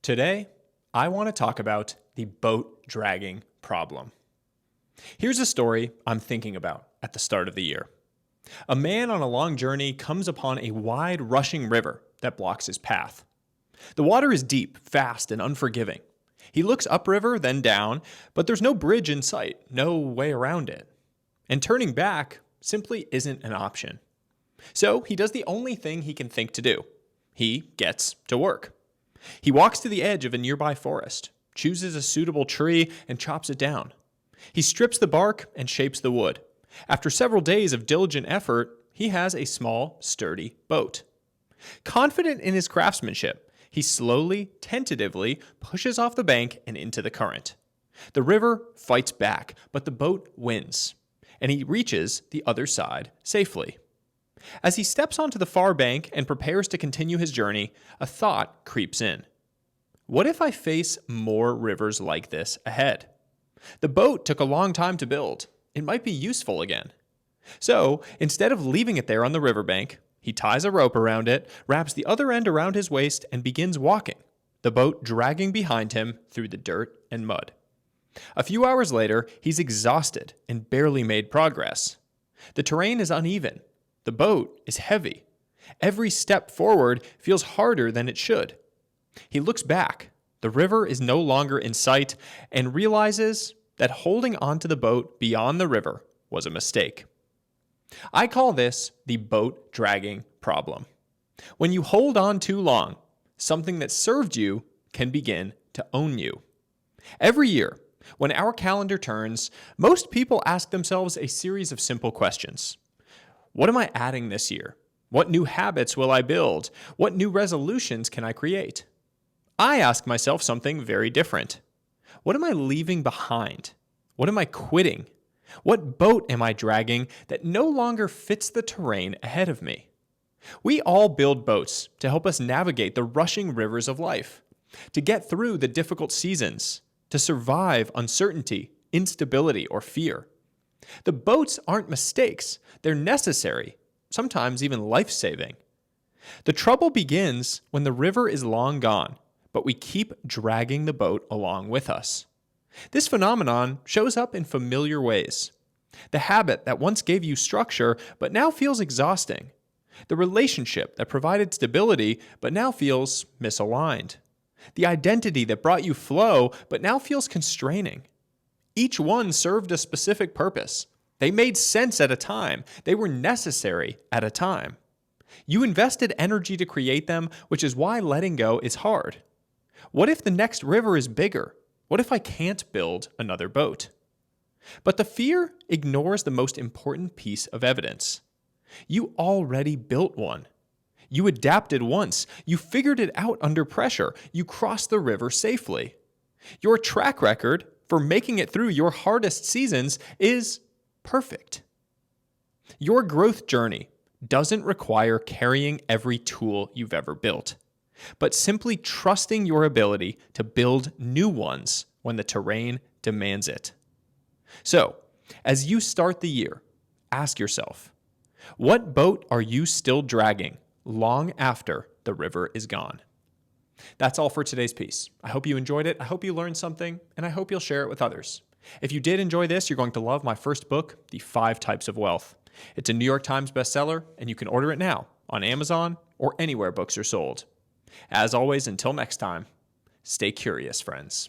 Today, I want to talk about the boat dragging problem. Here's a story I'm thinking about at the start of the year. A man on a long journey comes upon a wide, rushing river that blocks his path. The water is deep, fast, and unforgiving. He looks upriver, then down, but there's no bridge in sight, no way around it. And turning back simply isn't an option. So he does the only thing he can think to do. He gets to work. He walks to the edge of a nearby forest, chooses a suitable tree, and chops it down. He strips the bark and shapes the wood. After several days of diligent effort, he has a small, sturdy boat. Confident in his craftsmanship, he slowly, tentatively pushes off the bank and into the current. The river fights back, but the boat wins, and he reaches the other side safely. As he steps onto the far bank and prepares to continue his journey, a thought creeps in. What if I face more rivers like this ahead? The boat took a long time to build. It might be useful again. So, instead of leaving it there on the riverbank, he ties a rope around it, wraps the other end around his waist, and begins walking, the boat dragging behind him through the dirt and mud. A few hours later, he's exhausted and barely made progress. The terrain is uneven. The boat is heavy. Every step forward feels harder than it should. He looks back. The river is no longer in sight and realizes that holding onto the boat beyond the river was a mistake. I call this the boat dragging problem. When you hold on too long, something that served you can begin to own you. Every year, when our calendar turns, most people ask themselves a series of simple questions. What am I adding this year? What new habits will I build? What new resolutions can I create? I ask myself something very different. What am I leaving behind? What am I quitting? What boat am I dragging that no longer fits the terrain ahead of me? We all build boats to help us navigate the rushing rivers of life, to get through the difficult seasons, to survive uncertainty, instability, or fear. The boats aren't mistakes. They're necessary, sometimes even life-saving. The trouble begins when the river is long gone, but we keep dragging the boat along with us. This phenomenon shows up in familiar ways. The habit that once gave you structure, but now feels exhausting. The relationship that provided stability, but now feels misaligned. The identity that brought you flow, but now feels constraining. Each one served a specific purpose. They made sense at a time. They were necessary at a time. You invested energy to create them, which is why letting go is hard. What if the next river is bigger? What if I can't build another boat? But the fear ignores the most important piece of evidence. You already built one. You adapted once. You figured it out under pressure. You crossed the river safely. Your track record for making it through your hardest seasons is perfect. Your growth journey doesn't require carrying every tool you've ever built, but simply trusting your ability to build new ones when the terrain demands it. So, as you start the year, ask yourself, what boat are you still dragging long after the river is gone? That's all for today's piece. I hope you enjoyed it. I hope you learned something, and I hope you'll share it with others. If you did enjoy this, you're going to love my first book, The 5 Types of Wealth. It's a New York Times bestseller, and you can order it now on Amazon or anywhere books are sold. As always, until next time, stay curious, friends.